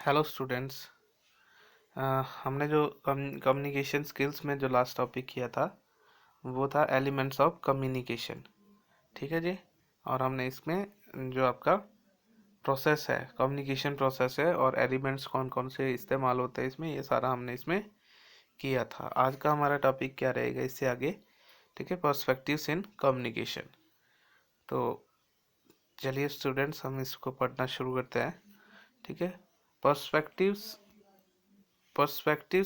Hello students. हमने जो communication skills में जो लास्ट टॉपिक किया था वो था एलिमेंट्स ऑफ कम्युनिकेशन। ठीक है जी। और हमने इसमें जो आपका प्रोसेस है, कम्युनिकेशन प्रोसेस है, और एलिमेंट्स कौन कौन से इस्तेमाल होते हैं इसमें, ये सारा हमने इसमें किया था। आज का हमारा टॉपिक क्या रहेगा इससे आगे? ठीक है, पर्सपेक्टिव्स इन कम्युनिकेशन। तो चलिए स्टूडेंट्स, हम इसको पढ़ना शुरू करते हैं। ठीक है, perspectives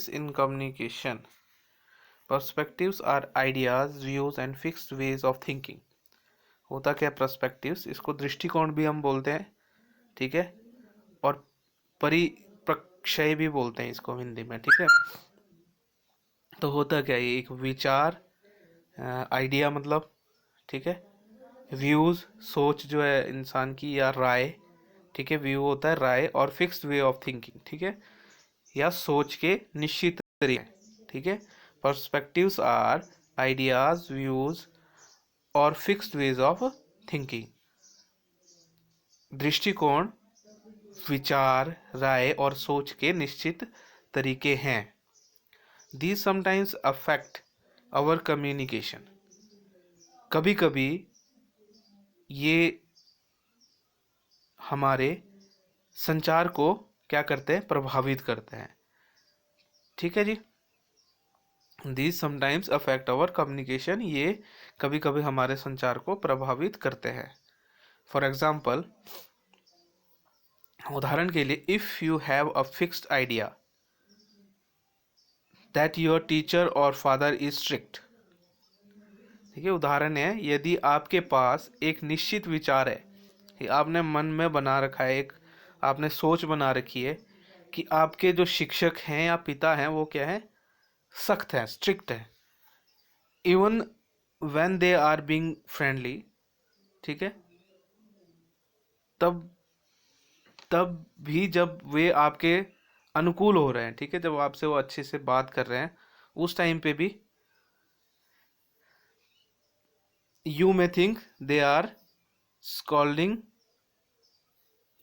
in communication. Perspectives are ideas, views and fixed ways of thinking. होता क्या पर्सपेक्टिव्स? इसको दृष्टिकोण भी हम बोलते हैं, ठीक है, और परिप्रेक्ष्य भी बोलते हैं इसको हिंदी में। ठीक है, तो होता क्या है? एक विचार, आइडिया मतलब, ठीक है, व्यूज, सोच जो है इंसान की, या राय। ठीक है, व्यू होता है राय, और फिक्स्ड वे ऑफ थिंकिंग, ठीक है, या सोच के निश्चित तरीके। ठीक है, पर्सपेक्टिव्स आर आइडियाज, व्यूज और फिक्स्ड वेज ऑफ थिंकिंग। दृष्टिकोण, विचार, राय और सोच के निश्चित तरीके हैं। These sometimes affect our communication. कभी कभी ये हमारे संचार को क्या करते हैं? प्रभावित करते हैं। ठीक है जी। These sometimes affect our communication. ये कभी कभी हमारे संचार को प्रभावित करते हैं। फॉर एग्जाम्पल, उदाहरण के लिए, if you have a fixed idea that your teacher और फादर इज स्ट्रिक्ट। ठीक है, उदाहरण है, यदि आपके पास एक निश्चित विचार है कि आपने मन में बना रखा है, एक आपने सोच बना रखी है कि आपके जो शिक्षक हैं या पिता हैं वो क्या है? सख्त हैं, स्ट्रिक्ट हैं, even when they are being friendly. ठीक है, तब तब भी जब वे आपके अनुकूल हो रहे हैं, ठीक है, जब आपसे वो अच्छे से बात कर रहे हैं, उस टाइम पे भी you may think they are scolding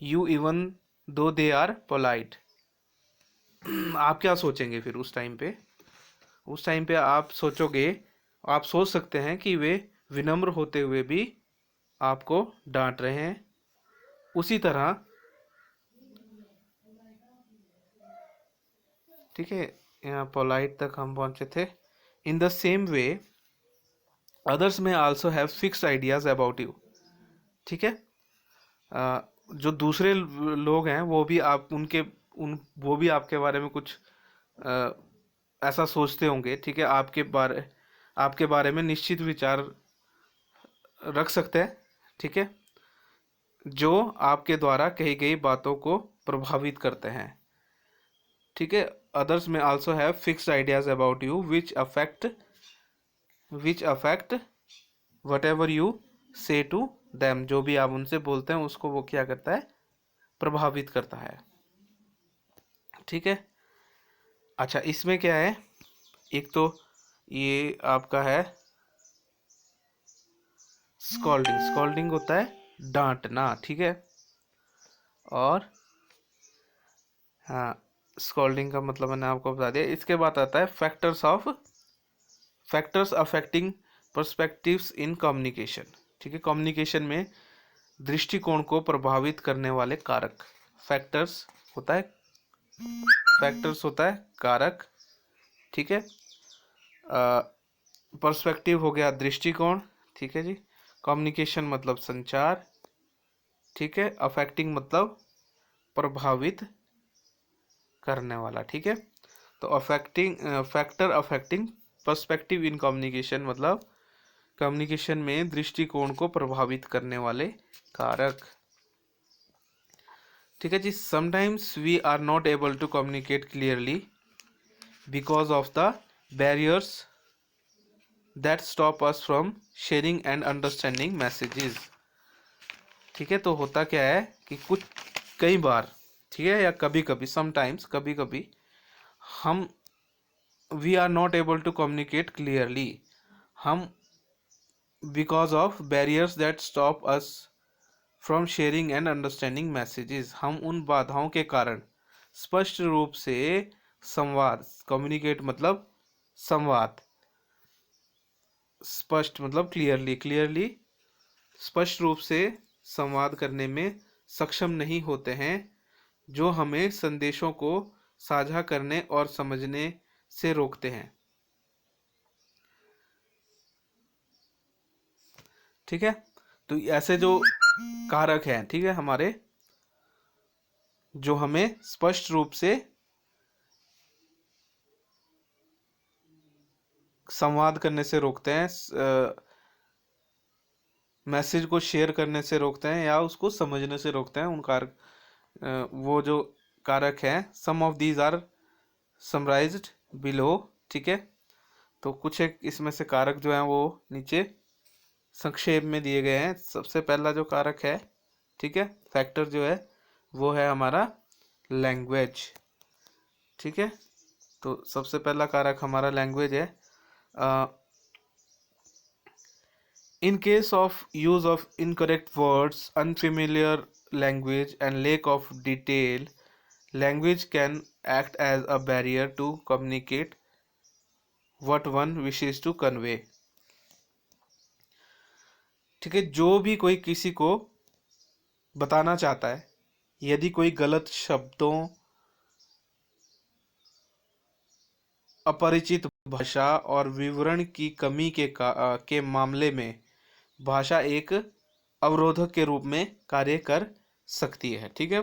you even though they are polite. आप क्या सोचेंगे फिर उस टाइम पे? उस टाइम पे आप सोचोगे, आप सोच सकते हैं कि वे विनम्र होते हुए भी आपको डांट रहे हैं। उसी तरह, ठीक है, यहाँ पोलाइट तक हम पहुंचे थे। In the same way others may also have fixed ideas about you. ठीक है, जो दूसरे लोग हैं वो भी आप उनके उन वो भी आपके बारे में कुछ अ, ऐसा सोचते होंगे। ठीक है, आपके बारे में निश्चित विचार रख सकते हैं। ठीक है, जो आपके द्वारा कही गई बातों को प्रभावित करते हैं। ठीक है, others may also have fixed ideas about you which affect what ever you से टू देम। जो भी आप उनसे बोलते हैं उसको वो क्या करता है? प्रभावित करता है। ठीक है, अच्छा, इसमें क्या है? एक तो ये आपका है स्कॉल्डिंग। स्कॉल्डिंग होता है डांटना, ठीक है, और हाँ, स्कॉल्डिंग का मतलब मैंने आपको बता दिया। इसके बाद आता है factors affecting perspectives in communication. ठीक है, कम्युनिकेशन में दृष्टिकोण को प्रभावित करने वाले कारक। फैक्टर्स होता है कारक। ठीक है, पर्सपेक्टिव हो गया दृष्टिकोण। ठीक है जी। कम्युनिकेशन मतलब संचार। ठीक है, अफेक्टिंग मतलब प्रभावित करने वाला। ठीक है, तो factor affecting perspective in communication मतलब कम्युनिकेशन में दृष्टिकोण को प्रभावित करने वाले कारक। ठीक है जी। Sometimes we are not able to communicate clearly because of the barriers that stop us from sharing and understanding messages. ठीक है, तो होता क्या है कि कई बार, ठीक है, या कभी कभी, समटाइम्स कभी कभी, हम we are not able to communicate clearly, हम because of barriers that stop us from sharing and understanding messages, हम उन बाधाओं के कारण स्पष्ट रूप से संवाद, कम्युनिकेट मतलब संवाद, स्पष्ट मतलब क्लियरली, क्लियरली स्पष्ट रूप से संवाद करने में सक्षम नहीं होते हैं, जो हमें संदेशों को साझा करने और समझने से रोकते हैं। ठीक है, तो ऐसे जो कारक हैं, ठीक है, हमारे जो हमें स्पष्ट रूप से संवाद करने से रोकते हैं, मैसेज को शेयर करने से रोकते हैं या उसको समझने से रोकते हैं, उन कारक वो जो कारक हैं, some of these are summarized below. ठीक है, तो कुछ एक इसमें से कारक जो हैं वो नीचे संक्षेप में दिए गए हैं। सबसे पहला जो कारक है, ठीक है, फैक्टर जो है वो है हमारा लैंग्वेज। ठीक है, तो सबसे पहला कारक हमारा लैंग्वेज है। In case of use of incorrect words, unfamiliar language, and lack of detail, language can act as a barrier to communicate what one wishes to convey. ठीक है, जो भी कोई किसी को बताना चाहता है, यदि कोई गलत शब्दों, अपरिचित भाषा और विवरण की कमी के मामले में भाषा एक अवरोधक के रूप में कार्य कर सकती है। ठीक है,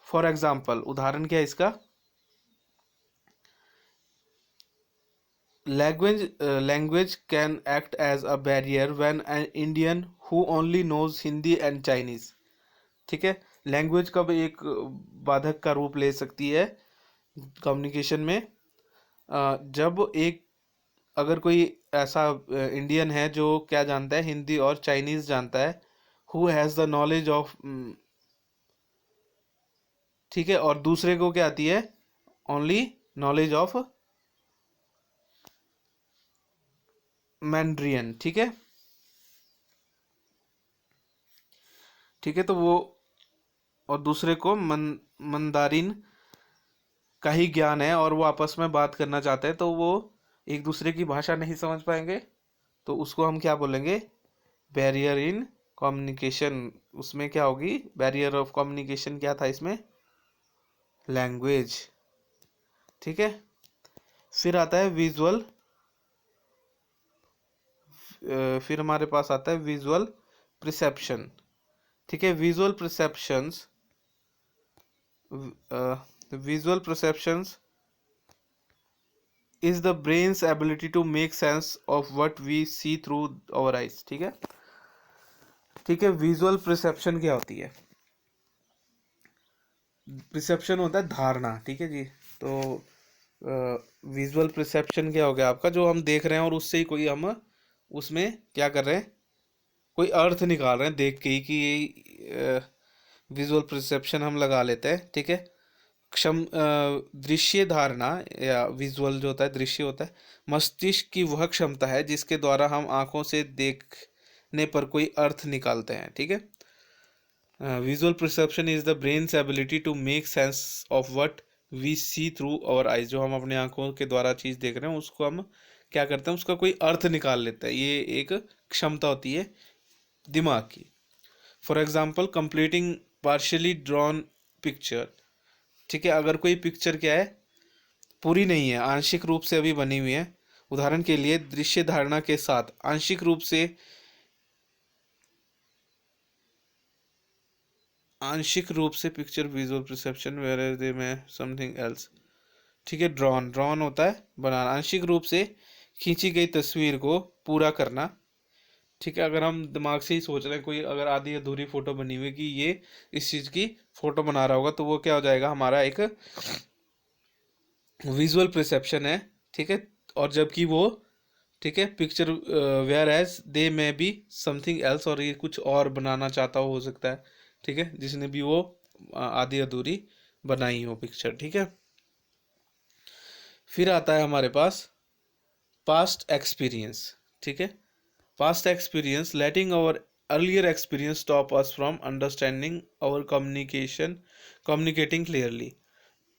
फॉर एग्जाम्पल, उदाहरण क्या है इसका, language can act as a barrier when an Indian who only knows Hindi and Chinese. ठीक है, लैंग्वेज कब एक बाधक का रूप ले सकती है कम्युनिकेशन में, जब एक अगर कोई ऐसा इंडियन है जो क्या जानता है, हिंदी और चाइनीज जानता है, who has the knowledge of, ठीक है, और दूसरे को क्या आती है, ओनली नॉलेज ऑफ मैंड्रियन। ठीक है, ठीक है, तो वो और दूसरे को मंदारिन का ही ज्ञान है और वो आपस में बात करना चाहते हैं, तो वो एक दूसरे की भाषा नहीं समझ पाएंगे, तो उसको हम क्या बोलेंगे, बैरियर इन कम्युनिकेशन। उसमें क्या होगी, बैरियर ऑफ कम्युनिकेशन क्या था इसमें, लैंग्वेज। ठीक है, फिर आता है विजुअल, फिर हमारे पास आता है विजुअल परसेप्शन। ठीक है, visual perceptions is the brain's ability to make sense of what we see through our eyes. ठीक है, ठीक है, विजुअल परसेप्शन क्या होती है, परसेप्शन होता है धारणा। ठीक है जी, तो विजुअल परसेप्शन क्या हो गया आपका, जो हम देख रहे हैं और उससे ही कोई हम उसमें क्या कर रहे हैं, कोई अर्थ निकाल रहे हैं देख के ही, कि ये विजुअल परसेप्शन हम लगा लेते हैं। ठीक है, दृश्य धारणा या विजुअल जो होता है, दृश्य होता है, मस्तिष्क की वह क्षमता है जिसके द्वारा हम आंखों से देखने पर कोई अर्थ निकालते हैं। ठीक है, visual perception is the brain's ability to make sense of what we see through our eyes. जो हम अपने आंखों के द्वारा चीज देख रहे हैं उसको हम क्या करते हैं, उसका कोई अर्थ निकाल लेते हैं। ये एक क्षमता होती है दिमाग की। For example, completing partially drawn picture. ठीक है, अगर कोई पिक्चर क्या है, पूरी नहीं है, आंशिक रूप से अभी बनी हुई है, उदाहरण के लिए दृश्य धारणा के साथ आंशिक रूप से picture visual perception where they may something else. ठीक है, ड्रॉन होता है बनाना, आंशिक रूप से खींची गई तस्वीर को पूरा करना। ठीक है, अगर हम दिमाग से ही सोच रहे हैं, कोई अगर आधी अधूरी फोटो बनी हुई कि ये इस चीज की फोटो बना रहा होगा, तो वो क्या हो जाएगा, हमारा एक विजुअल परसेप्शन है। ठीक है, और जबकि वो, ठीक है, पिक्चर वेयर एज दे में बी समथिंग एल्स, और ये कुछ और बनाना चाहता हो सकता है। ठीक है, जिसने भी वो आधी अधूरी बनाई हो पिक्चर। ठीक है, फिर आता है हमारे पास पास्ट एक्सपीरियंस। ठीक है, past experience letting our earlier experience stop us from understanding our communicating clearly.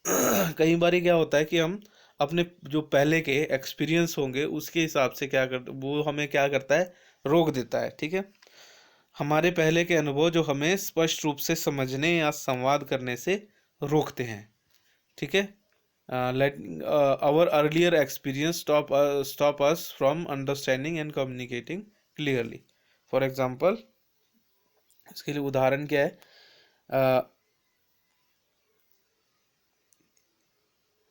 कई बार क्या होता है कि हम अपने जो पहले के एक्सपीरियंस होंगे उसके हिसाब से क्या कर वो हमें क्या करता है, रोक देता है। ठीक है, हमारे पहले के अनुभव जो हमें स्पष्ट रूप से समझने या संवाद करने से रोकते हैं। ठीक है, let our earlier experience stop us from understanding and communicating clearly. For example, इसके लिए उदाहरण क्या है,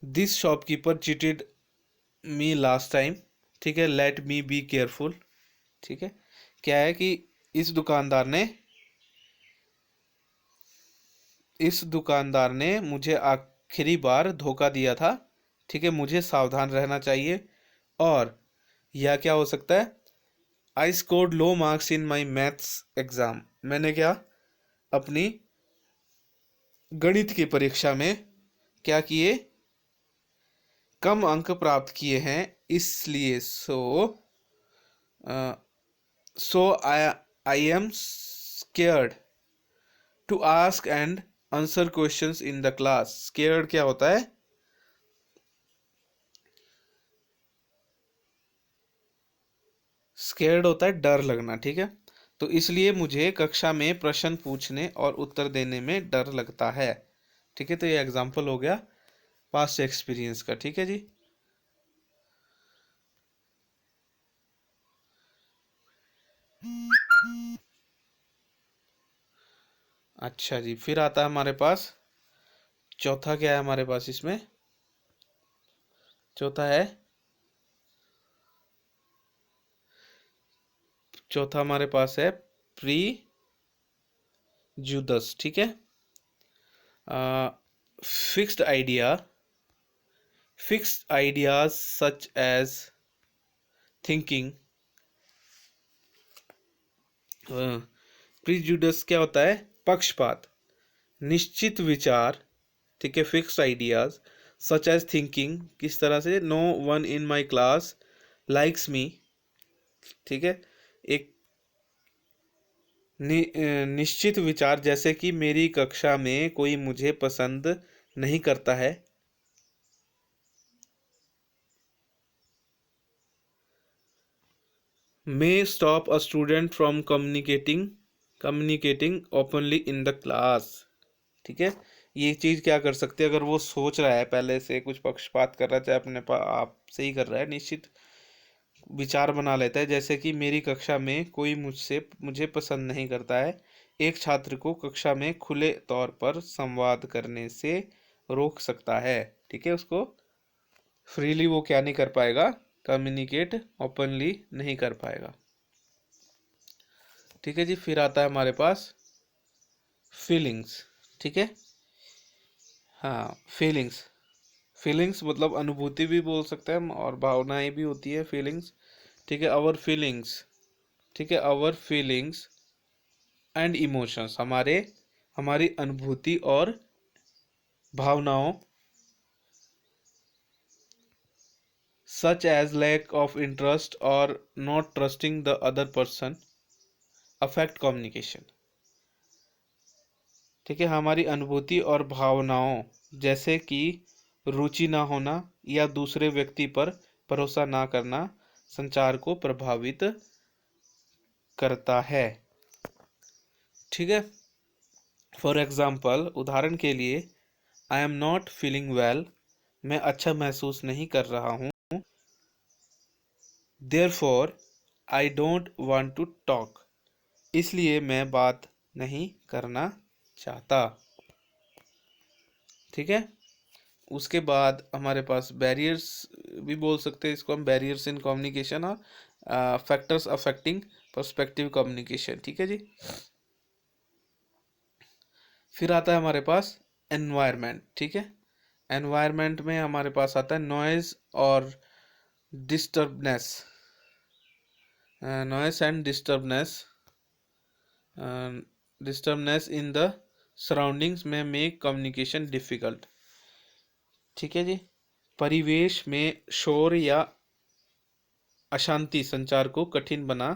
this shopkeeper cheated me last time. ठीक है, लेट मी बी केयरफुल। ठीक है, क्या है कि इस दुकानदार ने मुझे आखिरी बार धोखा दिया था। ठीक है, मुझे सावधान रहना चाहिए। और यह क्या हो सकता है, I scored low marks in my maths exam. मैंने क्या अपनी गणित की परीक्षा में क्या किए, कम अंक प्राप्त किए हैं, इसलिए so I am scared to ask and answer questions in the class. Scared क्या होता है, स्केयर्ड होता है डर लगना। ठीक है, तो इसलिए मुझे कक्षा में प्रश्न पूछने और उत्तर देने में डर लगता है। ठीक है, तो ये एग्जांपल हो गया पास्ट एक्सपीरियंस का। ठीक है जी, अच्छा जी, फिर आता है हमारे पास चौथा। क्या है हमारे पास इसमें, चौथा हमारे पास है प्री जुदस। ठीक है, fixed ideas such as thinking. Prejudice क्या होता है, पक्षपात। निश्चित विचार। ठीक है, fixed ideas such as thinking, किस तरह से, no one in my class likes me. ठीक है, एक निश्चित विचार जैसे कि मेरी कक्षा में कोई मुझे पसंद नहीं करता है। may stop a student from communicating openly in the class। ठीक है, ये चीज क्या कर सकते हैं, अगर वो सोच रहा है पहले से कुछ पक्षपात कर रहा है, चाहे अपने आप से ही कर रहा है, निश्चित विचार बना लेता है, जैसे कि मेरी कक्षा में कोई मुझे पसंद नहीं करता है, एक छात्र को कक्षा में खुले तौर पर संवाद करने से रोक सकता है। ठीक है, उसको फ्रीली वो क्या नहीं कर पाएगा, कम्युनिकेट ओपनली नहीं कर पाएगा। ठीक है जी, फिर आता है हमारे पास फीलिंग्स। ठीक है, हाँ, फीलिंग्स मतलब अनुभूति भी बोल सकते हैं हम, और भावनाएं भी होती है फीलिंग्स। ठीक है, आवर फीलिंग्स। ठीक है, आवर फीलिंग्स एंड इमोशंस, हमारी अनुभूति और भावनाओं, such as lack of interest और not trusting the other person, affect communication. ठीक है, हमारी अनुभूति और भावनाओं जैसे कि रुचि ना होना या दूसरे व्यक्ति पर भरोसा ना करना संचार को प्रभावित करता है। ठीक है, फॉर एग्जाम्पल, उदाहरण के लिए, I am not feeling well, मैं अच्छा महसूस नहीं कर रहा हूँ, therefore I don't want to talk, इसलिए मैं बात नहीं करना चाहता। ठीक है, उसके बाद हमारे पास बैरियर्स भी बोल सकते हैं इसको हम, बैरियर्स इन कम्युनिकेशन और फैक्टर्स अफेक्टिंग पर्सपेक्टिव कम्युनिकेशन। ठीक है जी, फिर आता है हमारे पास एनवायरनमेंट। ठीक है, एनवायरनमेंट में हमारे पास आता है नॉइज और disturbance, noise and disturbance in the surroundings में मेक कम्युनिकेशन डिफिकल्ट। ठीक है जी, परिवेश में शोर या अशांति संचार को कठिन बना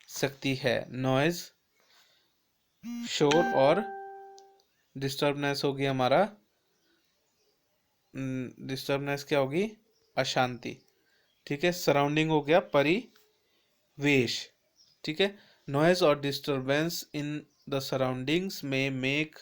सकती है। नॉइज शोर और डिस्टर्बनेस होगी हमारा, डिस्टर्बनेस क्या होगी, अशांति। ठीक है, सराउंडिंग हो गया परिवेश। ठीक है, नॉइज और डिस्टर्बेंस इन द सराउंडिंग्स में मेक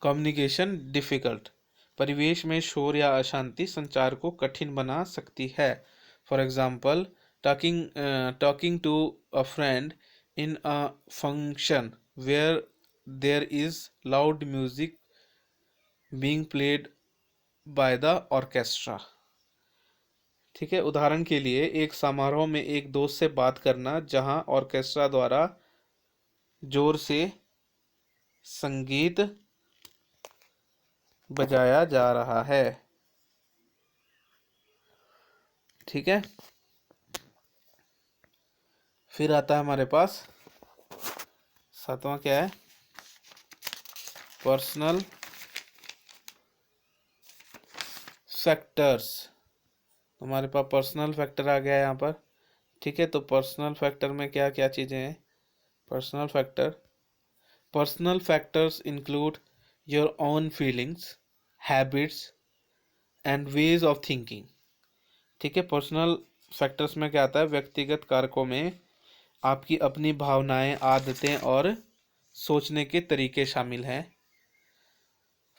कम्युनिकेशन डिफिकल्ट। परिवेश में शोर या अशांति संचार को कठिन बना सकती है। For example, talking to a friend in a function where there is loud music being played by the orchestra. ठीक है, उदाहरण के लिए एक समारोह में एक दोस्त से बात करना जहां ऑर्केस्ट्रा द्वारा जोर से संगीत बजाया जा रहा है। ठीक है, फिर आता है हमारे पास सातवां, क्या है, पर्सनल फैक्टर्स। हमारे पास पर्सनल फैक्टर आ गया है यहाँ पर। ठीक है, तो पर्सनल फैक्टर में क्या क्या चीज़ें हैं। Personal factors include your own feelings, habits and ways of thinking. ठीक है, पर्सनल फैक्टर्स में क्या आता है, व्यक्तिगत कारकों में आपकी अपनी भावनाएं, आदतें और सोचने के तरीके शामिल हैं।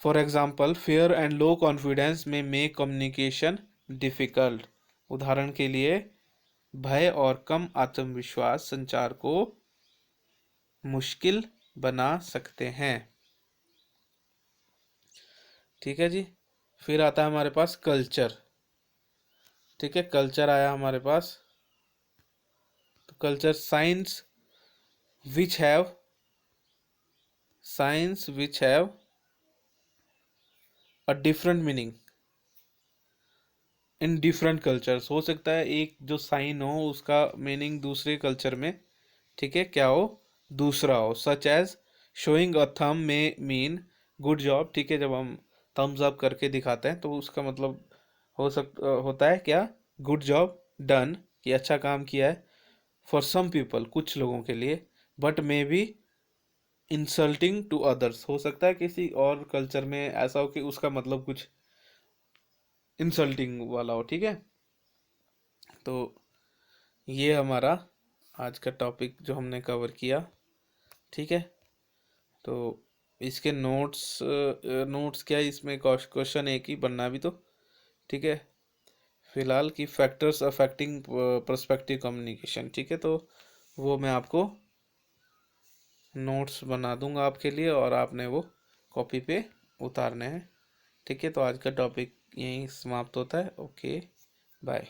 For example, fair and low confidence में मेक कम्युनिकेशन डिफिकल्ट। उदाहरण के लिए, भय और कम आत्मविश्वास संचार को मुश्किल बना सकते हैं। ठीक है जी, फिर आता है हमारे पास कल्चर। ठीक है, कल्चर आया हमारे पास। तो culture, which have science which have a different meaning in different cultures. हो सकता है एक जो साइन हो उसका मीनिंग दूसरे कल्चर में, ठीक है, क्या हो, दूसरा हो। Such as showing a thumb may mean good job. ठीक है, जब हम थम्स अप करके दिखाते हैं तो उसका मतलब होता है क्या, गुड जॉब डन, कि अच्छा काम किया है। फॉर सम पीपल, कुछ लोगों के लिए, but may be insulting to others. हो सकता है किसी और कल्चर में ऐसा हो कि उसका मतलब कुछ इंसल्टिंग वाला हो। ठीक है, तो ये हमारा आज का टॉपिक जो हमने कवर किया। ठीक है, तो इसके नोट्स क्या है, इसमें क्वेश्चन एक ही बनना भी तो। ठीक है, फिलहाल की फैक्टर्स अफेक्टिंग पर्सपेक्टिव कम्युनिकेशन। ठीक है, तो वो मैं आपको नोट्स बना दूंगा आपके लिए और आपने वो कॉपी पे उतारने हैं। ठीक है, तो आज का टॉपिक यहीं समाप्त होता है। Okay, bye.